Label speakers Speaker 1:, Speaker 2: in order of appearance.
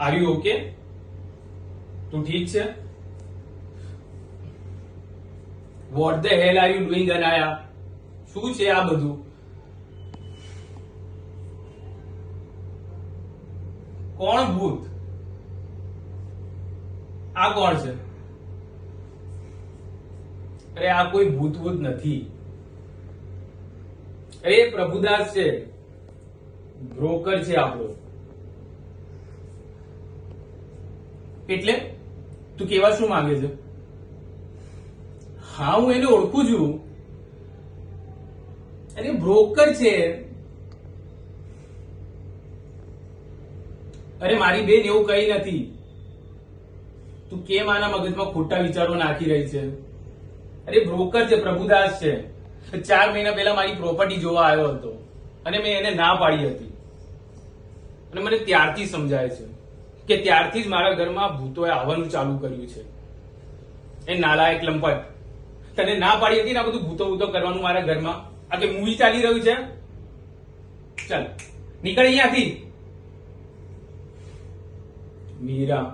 Speaker 1: Are you okay? તું ઠીક છે? What the hell are you doing Anaya? શું છે આ બધું? કોણ ભૂત? આ કોણ છે? અરે આ કોઈ ભૂત નથી. અરે પ્રભુદાસ છે, બ્રોકર છે આપણો. એટલે તું કેવા શું માંગે છે? હા, હું એને ઓળખું છું. અરે બ્રોકર છે. અરે મારી બેન, એવું કઈ નથી. તું કેમ આના મગજમાં ખોટા વિચારો નાખી રહી છે? અરે બ્રોકર છે, પ્રભુદાસ છે. 4 મહિના પહેલા મારી પ્રોપર્ટી જોવા આવ્યો હતો અને મેં એને ના પાડી હતી. અને મને ત્યારથી સમજાય છે કે ત્યારથી જ મારા ઘરમાં ભૂતોએ આવવાનું ચાલુ કર્યું છે. એ નાલાયક લંપટ, તને ના પાડી હતી ને આ બધું ભૂતો કરવાનું મારા ઘરમાં? આ કે મૂવી ચાલી રહ્યું છે? ચાલ નીકળ અહીંયાથી. મીરા,